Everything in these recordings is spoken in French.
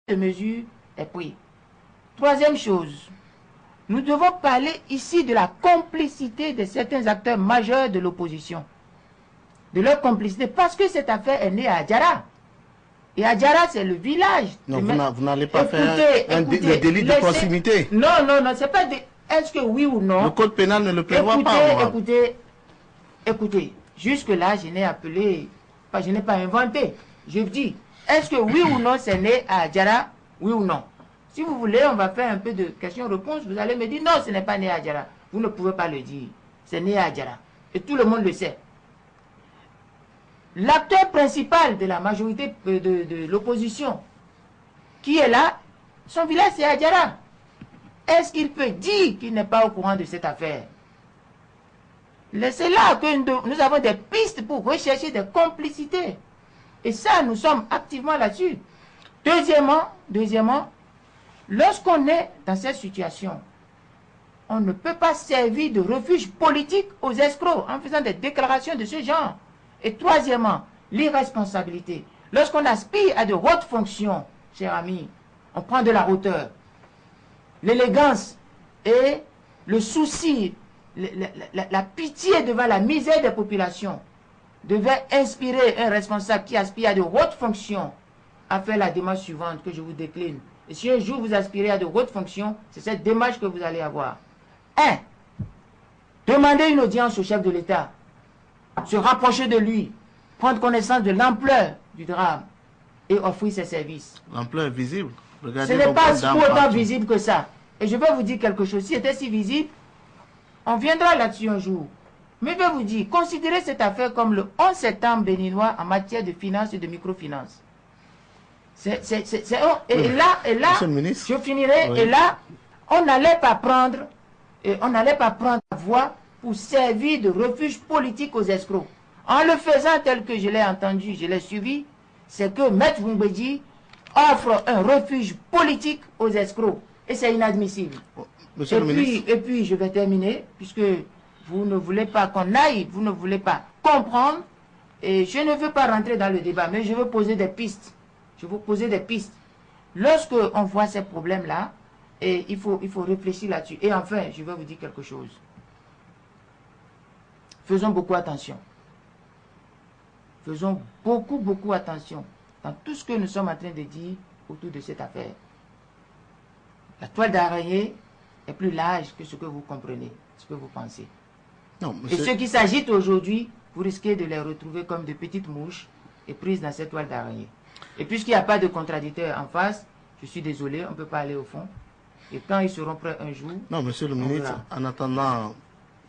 de mesures est pris. Troisième chose, nous devons parler ici de la complicité de certains acteurs majeurs de l'opposition. De leur complicité, parce que cette affaire est née à Adjara. Et Adjara, c'est le village. Non, vous n'allez pas faire le délit de proximité. Non, non, non, c'est pas de... Est-ce que oui ou non? Le code pénal ne le prévoit pas. Écoutez, jusque-là, je n'ai appelé, je n'ai pas inventé. Je dis, est-ce que oui ou non, c'est né à Adjara? Oui ou non? Si vous voulez, on va faire un peu de questions-réponses. Vous allez me dire, non, ce n'est pas né à Adjara. Vous ne pouvez pas le dire. C'est né à Adjara. Et tout le monde le sait. L'acteur principal de la majorité de l'opposition, qui est là, son village c'est Adjara. Est-ce qu'il peut dire qu'il n'est pas au courant de cette affaire? C'est là que nous avons des pistes pour rechercher des complicités. Et ça, nous sommes activement là-dessus. Deuxièmement, lorsqu'on est dans cette situation, on ne peut pas servir de refuge politique aux escrocs en faisant des déclarations de ce genre. Et troisièmement, l'irresponsabilité. Lorsqu'on aspire à de hautes fonctions, chers amis, on prend de la hauteur. L'élégance et le souci, la pitié devant la misère des populations devait inspirer un responsable qui aspire à de hautes fonctions à faire la démarche suivante que je vous décline. Et si un jour vous aspirez à de hautes fonctions, c'est cette démarche que vous allez avoir. 1. Demander une audience au chef de l'État. Se rapprocher de lui, prendre connaissance de l'ampleur du drame et offrir ses services. L'ampleur visible. Regardez, ce n'est pas pour autant visible que ça. Et je vais vous dire quelque chose. Si c'était si visible, on viendra là-dessus un jour. Mais je vais vous dire, considérez cette affaire comme le 11 septembre béninois en matière de finances et de microfinance. Et là, je finirai, oui. Et là, on n'allait pas prendre la voie pour servir de refuge politique aux escrocs. En le faisant tel que je l'ai entendu, je l'ai suivi, c'est que Maître Moumbedji offre un refuge politique aux escrocs. Et c'est inadmissible. Et puis, je vais terminer, puisque vous ne voulez pas qu'on aille, vous ne voulez pas comprendre, et je ne veux pas rentrer dans le débat, mais je veux poser des pistes. Je vais vous poser des pistes. Lorsque on voit ces problèmes-là, il faut réfléchir là-dessus. Et enfin, je vais vous dire quelque chose. Faisons beaucoup attention. Faisons beaucoup attention dans tout ce que nous sommes en train de dire autour de cette affaire. La toile d'araignée est plus large que ce que vous comprenez, ce que vous pensez. Non, et ceux qui s'agitent aujourd'hui, vous risquez de les retrouver comme de petites mouches et prises dans cette toile d'araignée. Et puisqu'il n'y a pas de contradicteur en face, je suis désolé, on ne peut pas aller au fond. Et quand ils seront prêts un jour... Non, monsieur le ministre, en attendant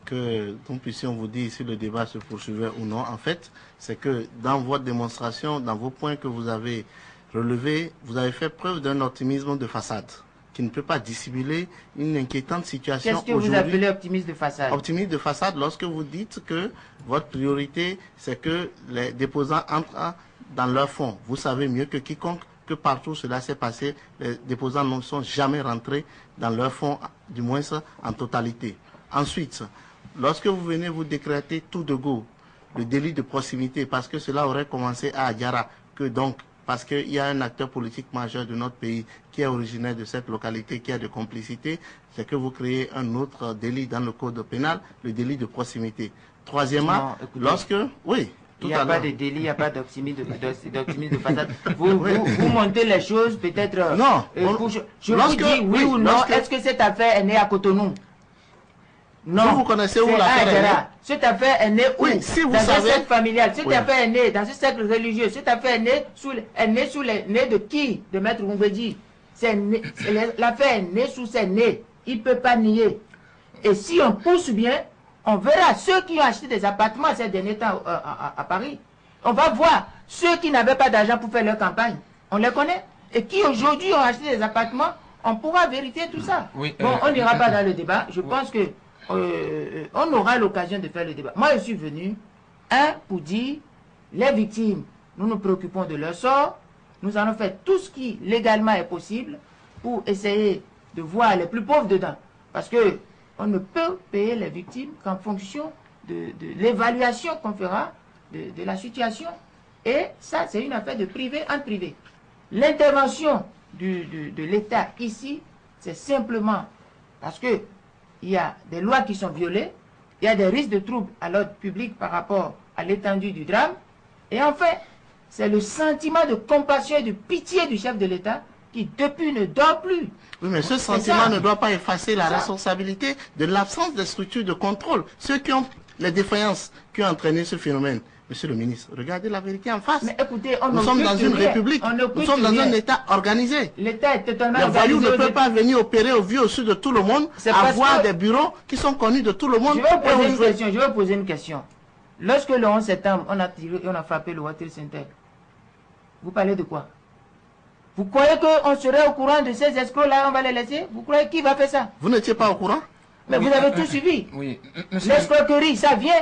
que nous puissions vous dire si le débat se poursuivait ou non, en fait, c'est que dans votre démonstration, dans vos points que vous avez relevés, vous avez fait preuve d'un optimisme de façade qui ne peut pas dissimuler une inquiétante situation aujourd'hui. Qu'est-ce que vous appelez optimisme de façade? Optimisme de façade lorsque vous dites que votre priorité, c'est que les déposants entrent dans leur fonds. Vous savez mieux que quiconque que partout cela s'est passé, les déposants ne sont jamais rentrés dans leur fonds, du moins en totalité. Ensuite, lorsque vous venez vous décréter tout de go le délit de proximité, parce que cela aurait commencé à Adjara, que donc, parce qu'il y a un acteur politique majeur de notre pays qui est originaire de cette localité, qui a de complicité, c'est que vous créez un autre délit dans le code pénal, le délit de proximité. Troisièmement, lorsque... Oui. Il n'y a pas de délit, il n'y a pas d'optimisme de façade. Vous montez les choses peut-être... Non. Je vous dis oui ou non, est-ce que cette affaire est née à Cotonou? Non. Vous connaissez où l'affaire? Cette affaire est née où? Oui, si vous dans savez... un cercle familial. Cette affaire est née dans ce cercle religieux. Cette affaire est née sous les nez de qui? De Maître Moumbedji. L'affaire est née sous ses nez. Il ne peut pas nier. Et si on pousse bien, on verra ceux qui ont acheté des appartements ces derniers temps à Paris. On va voir ceux qui n'avaient pas d'argent pour faire leur campagne. On les connaît. Et qui aujourd'hui ont acheté des appartements, on pourra vérifier tout ça. Oui, bon, on n'ira pas dans le débat. Je pense que on aura l'occasion de faire le débat. Moi, je suis venu, pour dire, les victimes, nous nous préoccupons de leur sort. Nous allons faire tout ce qui légalement est possible pour essayer de voir les plus pauvres dedans. Parce que on ne peut payer les victimes qu'en fonction de l'évaluation qu'on fera de la situation. Et ça, c'est une affaire de privé en privé. L'intervention de l'État ici, c'est simplement parce qu'il y a des lois qui sont violées, il y a des risques de troubles à l'ordre public par rapport à l'étendue du drame. Et enfin, c'est le sentiment de compassion et de pitié du chef de l'État qui, depuis, ne dort plus. Oui, mais ce sentiment ne doit pas effacer la responsabilité de l'absence de structures de contrôle. Ceux qui ont les défaillances qui ont entraîné ce phénomène. Monsieur le ministre, regardez la vérité en face. Mais écoutez, nous sommes dans une république, nous sommes dans un État organisé. L'État est totalement organisé. Les voyous ne peuvent pas venir opérer au vu au sud de tout le monde, avoir des bureaux qui sont connus de tout le monde. Je vais poser une question. Lorsque le 11 septembre, on a tiré et on a frappé le World Trade Center, vous parlez de quoi? Vous croyez qu'on serait au courant de ces escrocs-là, on va les laisser? Vous croyez qui va faire ça? Vous n'étiez pas au courant? Mais vous avez tout suivi. Oui. L'escroquerie, ça vient.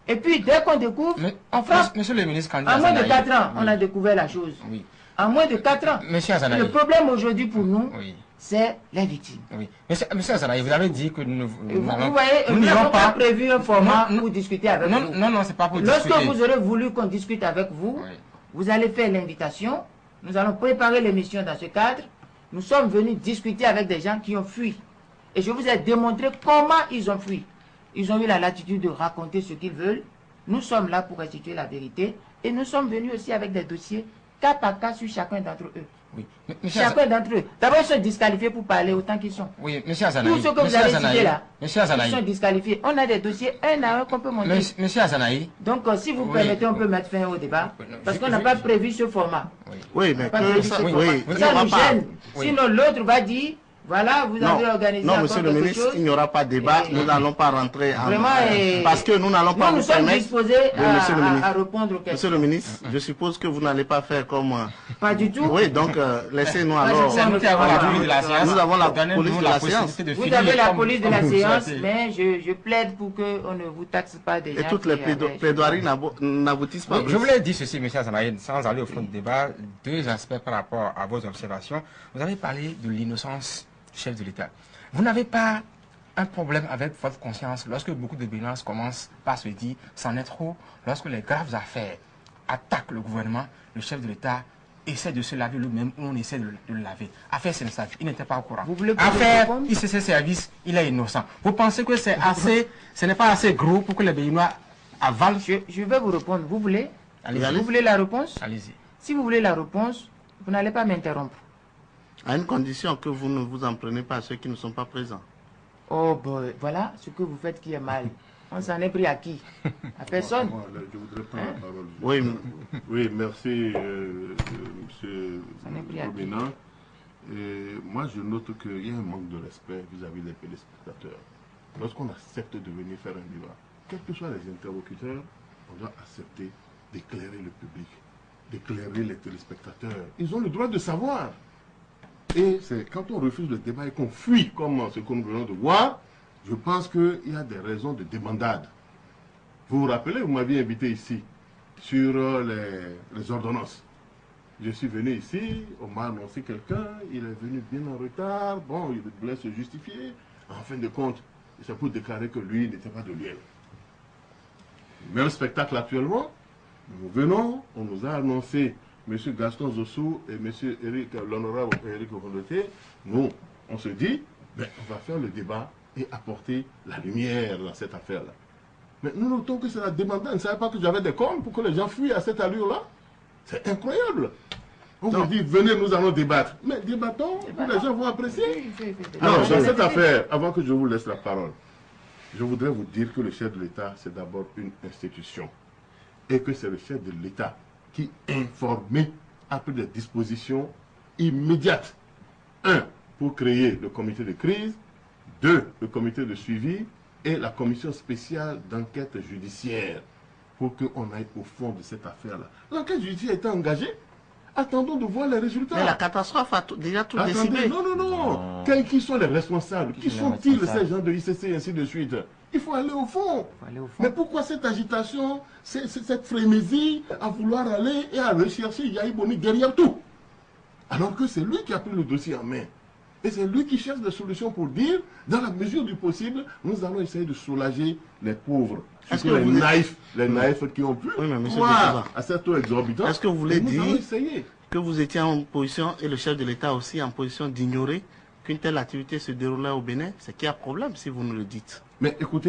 Et puis, dès qu'on découvre, on frappe. Monsieur le ministre, en moins de 4 ans, on a découvert la chose. Oui. En moins de 4 ans. Le problème aujourd'hui pour nous, c'est les victimes. Oui. Monsieur Azanaï, vous avez dit que nous voyez, nous n'avons pas prévu un format pour discuter avec vous. Non, c'est pas pour discuter. Lorsque vous aurez voulu qu'on discute avec vous, vous allez faire l'invitation. Nous allons préparer l'émission dans ce cadre. Nous sommes venus discuter avec des gens qui ont fui. Et je vous ai démontré comment ils ont fui. Ils ont eu la latitude de raconter ce qu'ils veulent. Nous sommes là pour restituer la vérité. Et nous sommes venus aussi avec des dossiers cas par cas sur chacun d'entre eux. Oui. Chacun d'entre eux. D'abord, ils sont disqualifiés pour parler autant qu'ils sont. Oui, monsieur Azanaï. Tout ce que vous avez cité là, ils Azanaï, sont disqualifiés. On a des dossiers un à un qu'on peut monter. Monsieur Azanaï. Donc, si vous permettez, on peut mettre fin au débat. Parce qu'on n'a pas prévu ce format. Oui, mais ça nous gêne. Sinon, l'autre va dire... Voilà, vous avez organisé. Non, monsieur le ministre, il n'y aura pas de débat. Nous n'allons pas rentrer en. Vraiment, parce que nous n'allons pas nous sommes disposés à répondre aux questions. Monsieur le ministre, je suppose que vous n'allez pas faire comme. Pas du tout. Oui, donc laissez-nous alors. Nous avons la police de la séance. Vous avez la police de la séance, mais je plaide pour qu'on ne vous taxe pas déjà. Et toutes les plaidoiries n'aboutissent pas. Je voulais dire ceci, monsieur Azanaï, sans aller au fond du débat, deux aspects par rapport à vos observations. Vous avez parlé de l'innocence chef de l'État. Vous n'avez pas un problème avec votre conscience lorsque beaucoup de Béninois commencent par se dire c'en est trop, lorsque les graves affaires attaquent le gouvernement, le chef de l'État essaie de se laver lui-même ou on essaie de le laver. Affaire Sénésaf, il n'était pas au courant. Affaire ICC Service, il est innocent. Vous pensez que c'est assez, ce n'est pas assez gros pour que les Béninois avalent? Je vais vous répondre. Vous voulez? Allez-y. Vous voulez la réponse? Allez-y. Si vous voulez la réponse, vous n'allez pas m'interrompre. À une condition que vous ne vous en prenez pas à ceux qui ne sont pas présents. Oh, boy, voilà ce que vous faites qui est mal. On s'en est pris à qui? À personne. Je voudrais prendre la parole. Oui, merci, monsieur Prominent. Moi, je note qu'il y a un manque de respect vis-à-vis des téléspectateurs. Lorsqu'on accepte de venir faire un débat, quels que soient les interlocuteurs, on doit accepter d'éclairer le public, d'éclairer les téléspectateurs. Ils ont le droit de savoir. Et c'est quand on refuse le débat et qu'on fuit comme ce que nous venons de voir, je pense qu'il y a des raisons de débandade. Vous vous rappelez, vous m'aviez invité ici sur les ordonnances. Je suis venu ici, on m'a annoncé quelqu'un, il est venu bien en retard, bon, il voulait se justifier. En fin de compte, c'est pour déclarer que lui n'était pas de l'UL. Même spectacle actuellement, nous venons, on nous a annoncé M. Gaston Zossou et M. l'honorable Éric Rondeté, nous, on se dit, ben, on va faire le débat et apporter la lumière dans cette affaire-là. Mais nous notons que c'est la demande. On ne savait pas que j'avais des cornes pour que les gens fuient à cette allure-là. C'est incroyable. On vous dit, venez, nous allons débattre. Mais débattons, les gens vont apprécier. Alors, dans cette affaire, avant que je vous laisse la parole, je voudrais vous dire que le chef de l'État, c'est d'abord une institution. Et que c'est le chef de l'État qui informé a pris des dispositions immédiates. 1. Pour créer le comité de crise. 2. Le comité de suivi et la commission spéciale d'enquête judiciaire pour qu'on aille au fond de cette affaire-là. L'enquête judiciaire a été engagée. Attendons de voir les résultats. Mais la catastrophe a déjà tout décidé. Non. Qui sont les responsables? Qui sont-ils ces gens de ICC et ainsi de suite? Il faut aller au fond. Mais pourquoi cette agitation, cette frénésie à vouloir aller et à rechercher Yahi Boni derrière tout? Alors que c'est lui qui a pris le dossier en main. Et c'est lui qui cherche des solutions pour dire, dans la mesure du possible, nous allons essayer de soulager les pauvres. Les naïfs qui ont pu voir à cet taux exorbitant. Est-ce que vous voulez dire que vous étiez en position, et le chef de l'État aussi en position d'ignorer qu'une telle activité se déroulait au Bénin, c'est qu'il y a problème si vous nous le dites. Mais écoutez,